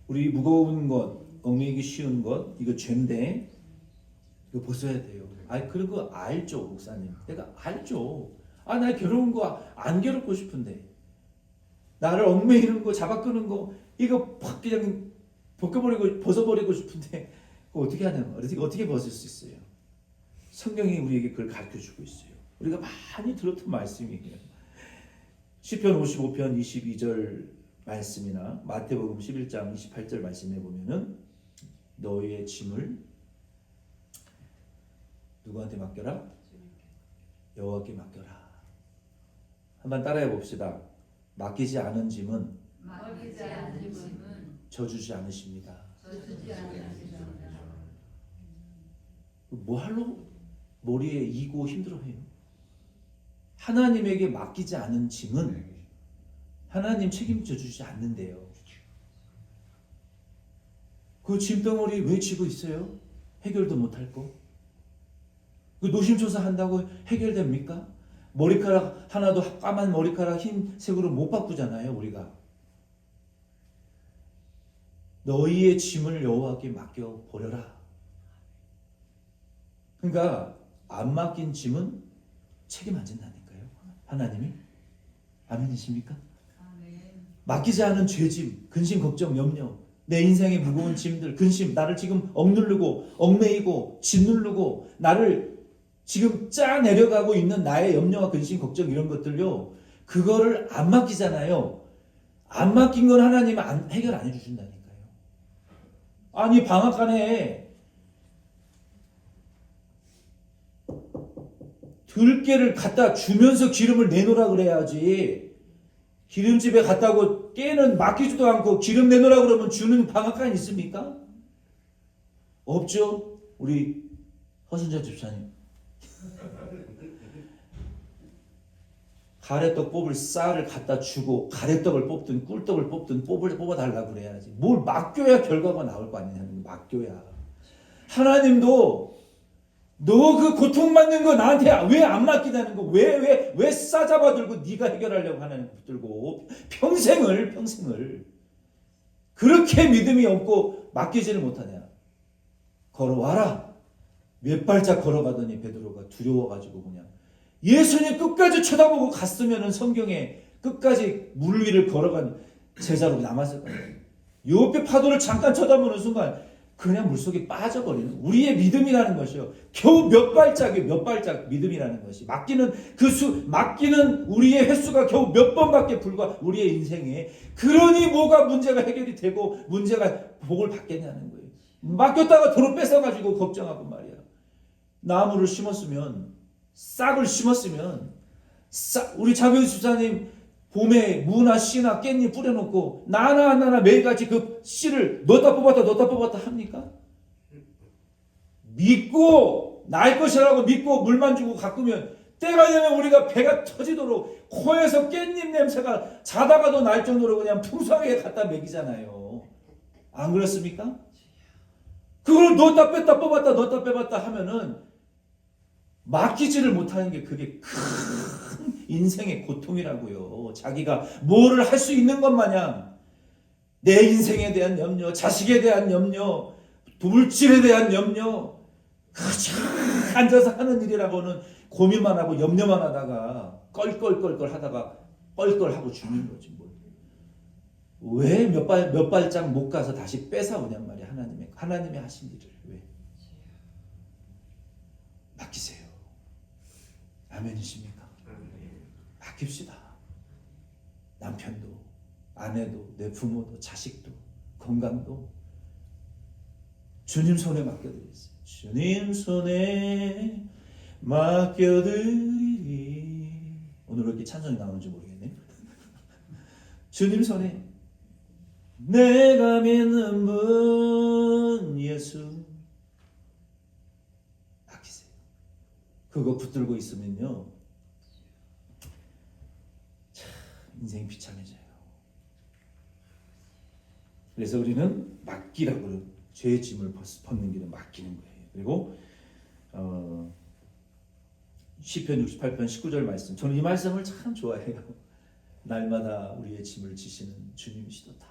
Speaker 2: 우리 무거운 것, 얽매이기 쉬운 것, 이거 죄인데 이거 벗어야 돼요. 그런 거 알죠, 목사님. 내가 알죠. 나 괴로운 거 안 괴롭고 싶은데 나를 얽매이는 거, 잡아끄는 거 이거 확 그냥 벗어버리고 싶은데 그거 어떻게 하냐? 어떻게 벗을 수 있어요? 성경이 우리에게 그걸 가르쳐주고 있어요. 우리가 많이 들었던 말씀이에요. 시편 55편 22절 말씀이나 마태복음 11장 28절 말씀에 보면은 너희의 짐을 누구한테 맡겨라? 여호와께 맡겨라. 한번 따라해 봅시다. 맡기지 않은 짐은 져주지 않으십니다. 뭐할로 머리에 이고 힘들어해요? 하나님에게 맡기지 않은 짐은 하나님 책임져 주지 않는데요. 그 짐덩어리 왜 쥐고 있어요? 해결도 못할 거. 그 노심초사 한다고 해결됩니까? 머리카락 하나도 까만 머리카락 흰색으로 못 바꾸잖아요, 우리가. 너희의 짐을 여호와께 맡겨 버려라. 그러니까 안 맡긴 짐은 책임 안 진다니까요. 하나님이. 아멘이십니까? 맡기지 않은 죄짐, 근심, 걱정, 염려, 내 인생의 무거운 짐들, 근심, 나를 지금 억누르고 얽매이고 짓누르고 나를 지금 짜 내려가고 있는 나의 염려와 근심, 걱정 이런 것들요. 그거를 안 맡기잖아요. 안 맡긴 건 하나님은 해결 안 해주신다니까요. 아니 방앗간에 들깨를 갖다 주면서 기름을 내놓으라 그래야지. 기름집에 갔다고 깨는 맡기지도 않고 기름 내놓으라 그러면 주는 방앗간 있습니까? 없죠. 우리 허순자 집사님. 가래떡 뽑을 쌀을 갖다 주고 가래떡을 뽑든 꿀떡을 뽑든 뽑아달라고 그래야지. 뭘 맡겨야 결과가 나올 거 아니냐. 맡겨야. 하나님도 너 그 고통받는 거 나한테 왜 안 맡기다는 거, 왜 싸잡아 들고 네가 해결하려고 하나님 붙들고 평생을 그렇게 믿음이 없고 맡기지를 못하냐. 걸어와라. 몇 발짝 걸어가더니 베드로가 두려워가지고 그냥 예수님 끝까지 쳐다보고 갔으면은 성경에 끝까지 물 위를 걸어간 제자로 남았을 거예요. 옆에 파도를 잠깐 쳐다보는 순간 그냥 물속에 빠져버리는 우리의 믿음이라는 것이요. 겨우 몇 발짝 믿음이라는 것이. 맡기는 우리의 횟수가 겨우 몇 번밖에 불과 우리의 인생에. 그러니 뭐가 문제가 해결이 되고 문제가 복을 받겠냐는 거예요. 맡겼다가 도로 뺏어가지고 걱정하고 말이야. 나무를 심었으면 싹을 심었으면 우리 장효수 집사님 봄에 무나 씨나 깻잎 뿌려놓고 나나 매일같이 그 씨를 넣었다 뽑았다 합니까? 믿고 날 것이라고 믿고 물만 주고 가꾸면 때가 되면 우리가 배가 터지도록 코에서 깻잎 냄새가 자다가도 날 정도로 그냥 풍성하게 갖다 먹이잖아요. 안 그렇습니까? 그걸 넣었다 뺐다 뽑았다 넣었다 빼봤다 하면은 맡기지를 못하는 게 그게 큰 인생의 고통이라고요. 자기가 뭐를 할 수 있는 것 마냥 내 인생에 대한 염려, 자식에 대한 염려, 물질에 대한 염려, 그저 앉아서 하는 일이라고는 고민만 하고 염려만 하다가 껄껄 하다가 껄껄하고 죽는 거지 뭐. 왜 몇 발짝 못 가서 다시 뺏어오냔 말이야. 하나님의 하신 일을 왜? 맡기세요. 아멘이십니까? 맡깁시다. 남편도, 아내도, 내 부모도, 자식도, 건강도 주님 손에 맡겨드리겠습니다. 주님 손에 맡겨드리리. 오늘 왜 이렇게 찬송이 나오는지 모르겠네. 주님 손에 내가 믿는 분 예수 맡기세요. 그거 붙들고 있으면요 참 인생이 비참해져요. 그래서 우리는 맡기라고 죄의 짐을 벗는 길은 맡기는 거예요. 그리고 시편 68편 19절 말씀, 저는 이 말씀을 참 좋아해요. 날마다 우리의 짐을 지시는 주님이시도다.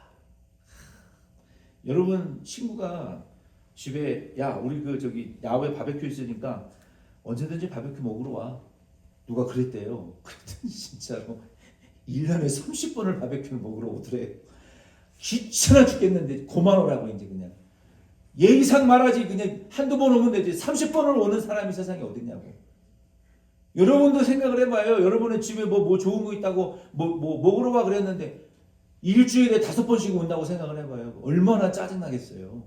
Speaker 2: 여러분 친구가 집에 우리 야외 바베큐 있으니까 언제든지 바베큐 먹으러 와. 누가 그랬대요. 그랬더니 진짜로 1년에 30번을 바베큐를 먹으러 오더래요. 귀찮아 죽겠는데 고마워라고 이제 그냥 예의상 말하지 그냥 한두 번 오면 되지 30번을 오는 사람이 세상에 어딨냐고. 여러분도 생각을 해봐요. 여러분의 집에 뭐 좋은 거 있다고 먹으러 가 그랬는데 일주일에 5번씩 온다고 생각을 해봐요. 얼마나 짜증나겠어요.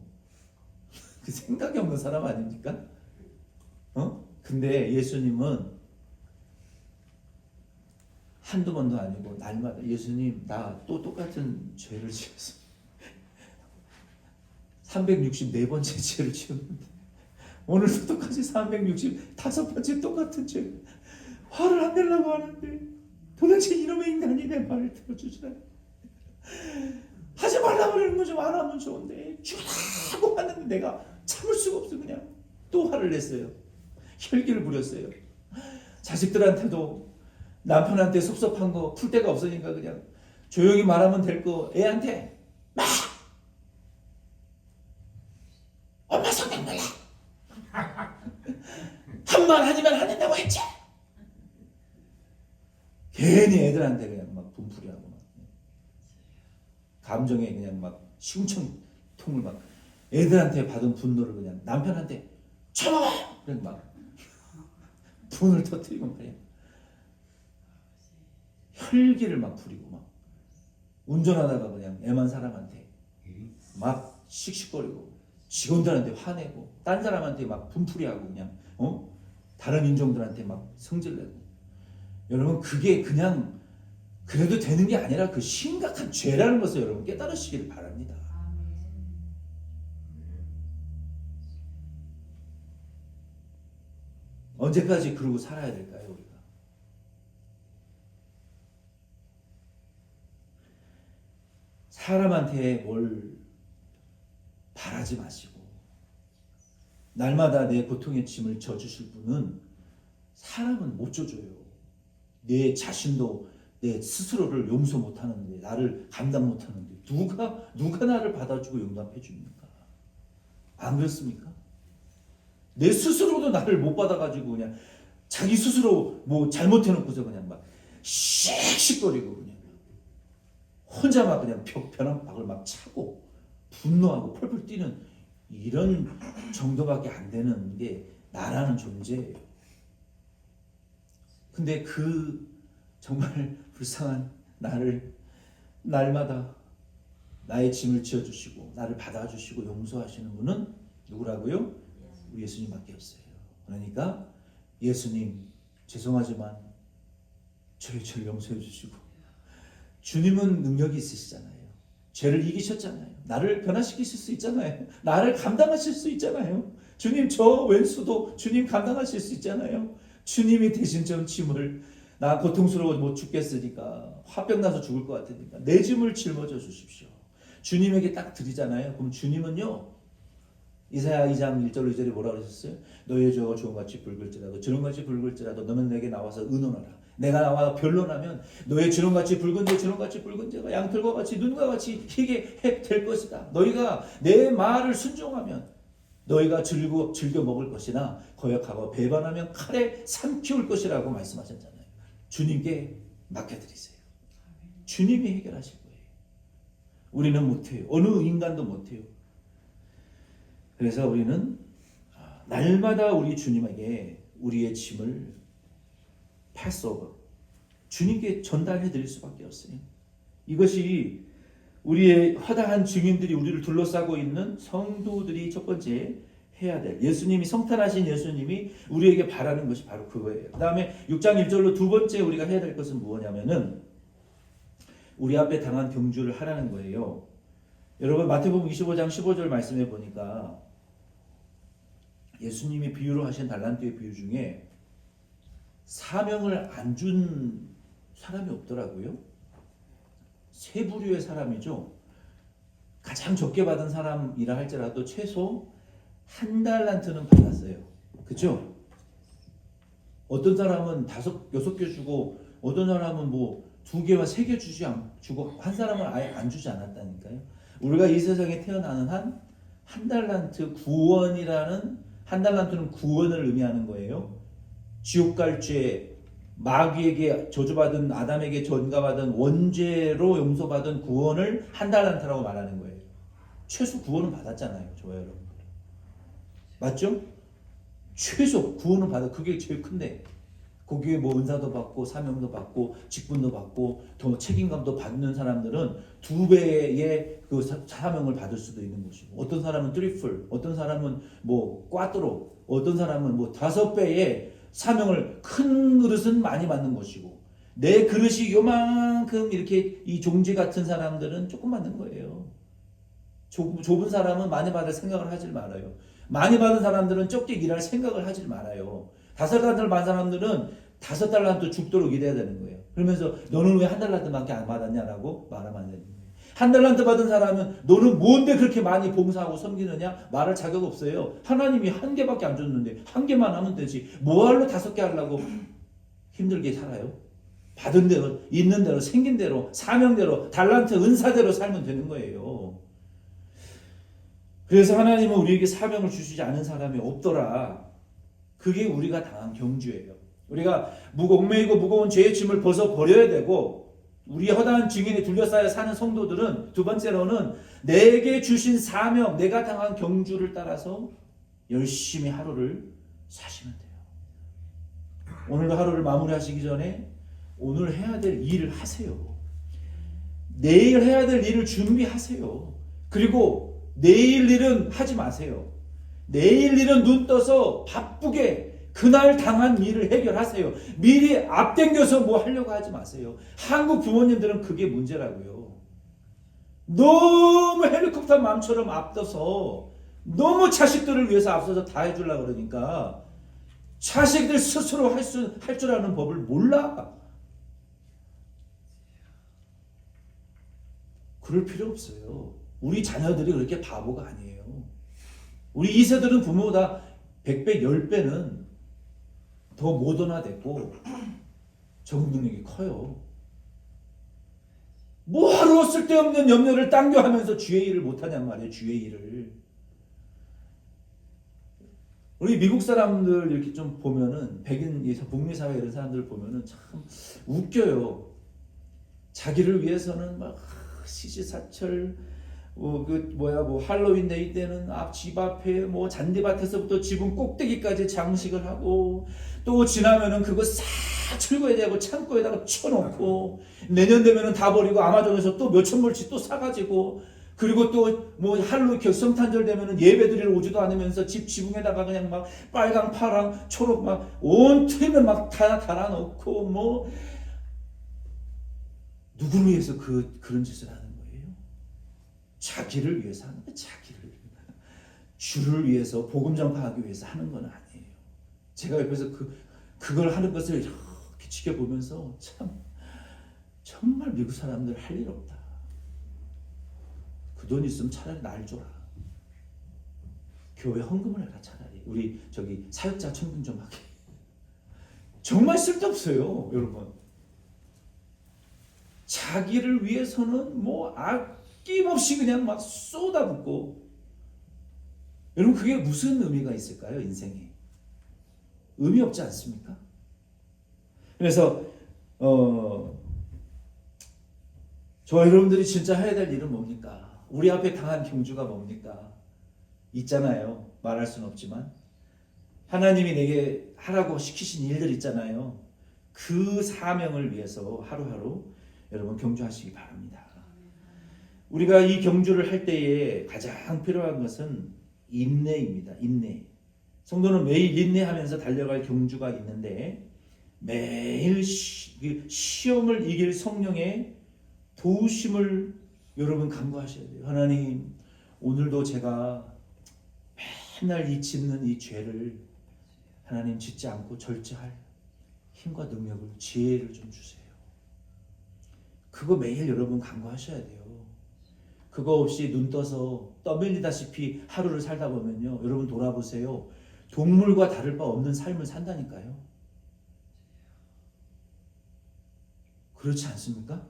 Speaker 2: 그 생각이 없는 사람 아닙니까? 근데 예수님은 한두 번도 아니고 날마다 예수님 나 또 똑같은 죄를 지었어. 364번째 죄를 지었는데 오늘도 똑같이 365번째 똑같은 죄. 화를 안 내려고 하는데 도대체 이놈의 인간이 내 말을 들어주지라. 하지 말라고 그러는 거 좀 안 하면 좋은데 주라고 하는데 내가 참을 수가 없어. 그냥 또 화를 냈어요. 혈기를 부렸어요. 자식들한테도 남편한테 섭섭한 거 풀 데가 없으니까 그냥 조용히 말하면 될 거 애한테 막 엄마 성경 몰라. 한 번 하지만 안 된다고 했지. 괜히 애들한테 그냥 막 분풀이하고 막 감정에 그냥 막 시궁창통을 막 애들한테 받은 분노를 그냥 남편한테 쳐먹어요. 그냥 막 분을 터뜨리고 말이야. 혈기를 막 부리고 막 운전하다가 그냥 애만 사람한테 막 씩씩거리고 직원들한테 화내고 딴 사람한테 막 분풀이하고 그냥 다른 인종들한테 막 성질내고. 여러분 그게 그냥 그래도 되는 게 아니라 그 심각한 죄라는 것을 여러분 깨달으시길 바랍니다. 언제까지 그러고 살아야 될까요, 우리가? 사람한테 뭘 바라지 마시고 날마다 내 고통의 짐을 져주실 분은 사람은 못 져줘요. 내 자신도 내 스스로를 용서 못하는데 나를 감당 못하는데 누가 나를 받아주고 용납해 줍니까? 안 그렇습니까? 내 스스로도 나를 못 받아가지고 그냥 자기 스스로 뭐 잘못해놓고서 그냥 막 씩씩거리고 그냥 혼자 막 그냥 벽을 막 차고 분노하고 펄펄 뛰는 이런 정도밖에 안 되는 게 나라는 존재예요. 근데 그 정말 불쌍한 나를 날마다 나의 짐을 지어주시고 나를 받아주시고 용서하시는 분은 누구라고요? 우리 예수님밖에 없어요. 그러니까 예수님 죄송하지만 저를 용서해 주시고 주님은 능력이 있으시잖아요. 죄를 이기셨잖아요. 나를 변화시키실 수 있잖아요. 나를 감당하실 수 있잖아요. 주님 저 왼수도 주님 감당하실 수 있잖아요. 주님이 대신 전 짐을 나 고통스러워 못 죽겠으니까 화병 나서 죽을 것 같으니까 내 짐을 짊어져 주십시오. 주님에게 딱 드리잖아요. 그럼 주님은요 이사야 2장 1절로 2절에 뭐라 그러셨어요? 너의 죄가 주홍같이 붉을지라도 주홍같이 붉을지라도 너는 내게 나와서 의논하라. 내가 나와 변론하면 너의 주홍같이 붉은 죄 주홍같이 붉은 죄가 양털과 같이 눈과 같이 희게 될 것이다. 너희가 내 말을 순종하면 너희가 즐겨 먹을 것이나 거역하고 배반하면 칼에 삼키울 것이라고 말씀하셨잖아요. 주님께 맡겨드리세요. 주님이 해결하실 거예요. 우리는 못해요. 어느 인간도 못해요. 그래서 우리는 날마다 우리 주님에게 우리의 짐을 패스오버 주님께 전달해 드릴 수밖에 없어요. 이것이 우리의 허다한 증인들이 우리를 둘러싸고 있는 성도들이 첫 번째 해야 될 예수님이 성탄하신 예수님이 우리에게 바라는 것이 바로 그거예요. 그 다음에 6장 1절로 두 번째 우리가 해야 될 것은 무엇냐면은 우리 앞에 당한 경주를 하라는 거예요. 여러분 마태복음 25장 15절 말씀해 보니까 예수님이 비유로 하신 달란트의 비유 중에 사명을 안 준 사람이 없더라고요. 세 부류의 사람이죠. 가장 적게 받은 사람이라 할지라도 최소 한 달란트는 받았어요. 그렇죠? 어떤 사람은 5, 6개 주고 어떤 사람은 뭐 2개와 3개 주고 한 사람은 아예 안 주지 않았다니까요. 우리가 이 세상에 태어나는 한 달란트 구원이라는 한 달란트는 구원을 의미하는 거예요. 지옥 갈 죄, 마귀에게 저주받은 아담에게 전가받은 원죄로 용서받은 구원을 한 달란트라고 말하는 거예요. 최소 구원은 받았잖아요, 저와 여러분. 맞죠? 최소 구원은 받아. 그게 제일 큰데 거기에 뭐 은사도 받고 사명도 받고 직분도 받고 더 책임감도 받는 사람들은 2배의 그 사명을 받을 수도 있는 것이고, 어떤 사람은 트리플, 어떤 사람은 뭐 꽈트로, 어떤 사람은 뭐 5배의 사명을, 큰 그릇은 많이 받는 것이고, 내 그릇이 요만큼 이렇게 이 종지 같은 사람들은 조금 받는 거예요. 좁은 사람은 많이 받을 생각을 하지 말아요. 많이 받은 사람들은 적게 일할 생각을 하지 말아요. 5달란트를 받은 사람들은 5달란트 죽도록 일해야 되는 거예요. 그러면서 너는 왜 1달란트밖에 안 받았냐라고 말하면 안 되는 거예요. 1달란트 받은 사람은 너는 뭔데 그렇게 많이 봉사하고 섬기느냐 말할 자격 없어요. 하나님이 1개밖에 안 줬는데 1개만 하면 되지. 뭐하러 5개 하려고 힘들게 살아요? 받은 대로, 있는 대로, 생긴 대로, 사명대로, 달란트, 은사대로 살면 되는 거예요. 그래서 하나님은 우리에게 사명을 주시지 않은 사람이 없더라. 그게 우리가 당한 경주예요. 우리가 얽매이고 무거운 죄의 짐을 벗어버려야 되고, 우리 허다한 증인이 둘러싸여 사는 성도들은 두 번째로는 내게 주신 사명, 내가 당한 경주를 따라서 열심히 하루를 사시면 돼요. 오늘 하루를 마무리하시기 전에 오늘 해야 될 일을 하세요. 내일 해야 될 일을 준비하세요. 그리고 내일 일은 하지 마세요. 내일 일은 눈 떠서 바쁘게 그날 당한 일을 해결하세요. 미리 앞당겨서 뭐 하려고 하지 마세요. 한국 부모님들은 그게 문제라고요. 너무 헬리콥터 마음처럼 앞서서 너무 자식들을 위해서 앞서서 다 해주려고 그러니까 자식들 스스로 할 줄 아는 법을 몰라. 그럴 필요 없어요. 우리 자녀들이 그렇게 바보가 아니에요. 우리 2세들은 부모보다 100배, 10배는 더 모던화됐고 적응 능력이 커요. 뭐하러 쓸데없는 염려를 당겨하면서 주의 일을 못하냔 말이에요. 주의 일을. 우리 미국 사람들 이렇게 좀 보면은, 백인, 북미 사회 이런 사람들 보면은 참 웃겨요. 자기를 위해서는 막 시시사철, 할로윈 데이 때는 집 앞에 잔디밭에서부터 지붕 꼭대기까지 장식을 하고, 또 지나면은 그거 싹 철거해야 되고 창고에다가 쳐놓고, 내년 되면은 다 버리고 아마존에서 또 몇천 불씩 또 사가지고, 그리고 또 할로윈 성탄절 되면은 예배드리러 오지도 않으면서 집 지붕에다가 그냥 막 빨강, 파랑, 초록 막 온 틀면 막 다 달아놓고, 누구를 위해서 그런 짓을 하는 거예요? 자기를 위해서 하는 거예요. 자기를. 주를 위해서, 복음 전파하기 위해서 하는 건 아니에요. 제가 옆에서 그걸 하는 것을 이렇게 지켜보면서 정말 미국 사람들 할 일 없다. 그 돈 있으면 차라리 날 줘라. 교회 헌금을 해라 차라리. 우리 사역자 천금 좀 하게. 정말 쓸데없어요, 여러분. 자기를 위해서는 아낌없이 그냥 막 쏟아붓고, 여러분 그게 무슨 의미가 있을까요? 인생에 의미 없지 않습니까? 그래서 저와 여러분들이 진짜 해야 될 일은 뭡니까? 우리 앞에 당한 경주가 뭡니까? 있잖아요. 말할 수는 없지만 하나님이 내게 하라고 시키신 일들 있잖아요. 그 사명을 위해서 하루하루 여러분 경주하시기 바랍니다. 우리가 이 경주를 할 때에 가장 필요한 것은 인내입니다. 인내. 성도는 매일 인내하면서 달려갈 경주가 있는데, 매일 시험을 이길 성령의 도우심을 여러분 간구하셔야 돼요. 하나님, 오늘도 제가 맨날 짓는 이 죄를 하나님 짓지 않고 절제할 힘과 능력을, 지혜를 좀 주세요. 그거 매일 여러분 간구하셔야 돼요. 그거 없이 눈 떠서 떠밀리다시피 하루를 살다 보면요, 여러분 돌아보세요. 동물과 다를 바 없는 삶을 산다니까요. 그렇지 않습니까?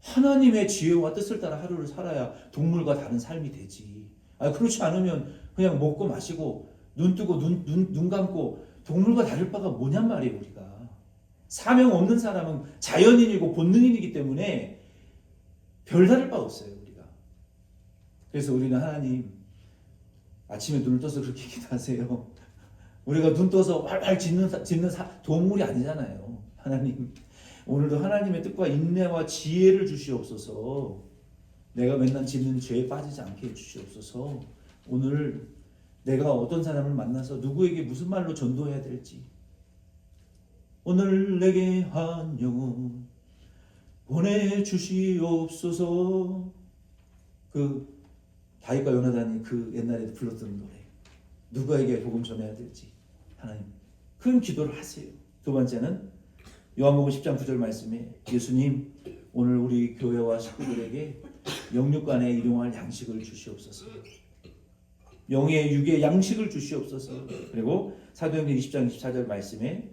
Speaker 2: 하나님의 지혜와 뜻을 따라 하루를 살아야 동물과 다른 삶이 되지. 그렇지 않으면 그냥 먹고 마시고 눈 뜨고 눈 감고 동물과 다를 바가 뭐냔 말이에요. 우리가 사명 없는 사람은 자연인이고 본능인이기 때문에 별다를 바 없어요. 우리가. 그래서 우리는 하나님, 아침에 눈을 떠서 그렇게 기도하세요. 우리가 눈 떠서 활활 짖는 동물이 아니잖아요. 하나님 오늘도 하나님의 뜻과 인내와 지혜를 주시옵소서. 내가 맨날 짓는 죄에 빠지지 않게 해주시옵소서. 오늘 내가 어떤 사람을 만나서 누구에게 무슨 말로 전도해야 될지, 오늘 내게 한 영혼 보내주시옵소서. 그 다윗과 요나단이 그 옛날에 불렀던 노래, 누구에게 복음 전해야 될지 하나님 큰 기도를 하세요. 두 번째는 요한복음 10장 9절 말씀에 예수님 오늘 우리 교회와 식구들에게 영육간에 일용할 양식을 주시옵소서. 영의 육의 양식을 주시옵소서. 그리고 사도행전 20장 24절 말씀에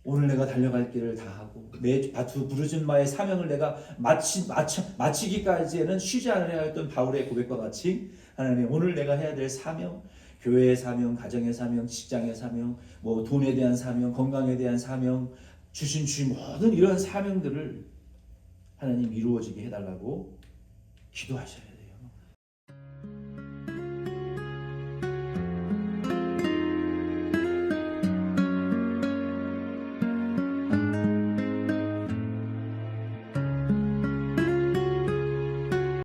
Speaker 2: 오늘 내가 달려갈 길을 다 하고 내 부르짖은 바의 사명을 내가 마치기까지는 쉬지 않으려 했던 바울의 고백과 같이 하나님 오늘 내가 해야 될 사명, 교회의 사명, 가정의 사명, 직장의 사명, 뭐 돈에 대한 사명, 건강에 대한 사명, 주신 주의 모든 이런 사명들을 하나님 이루어지게 해달라고 기도하셔요.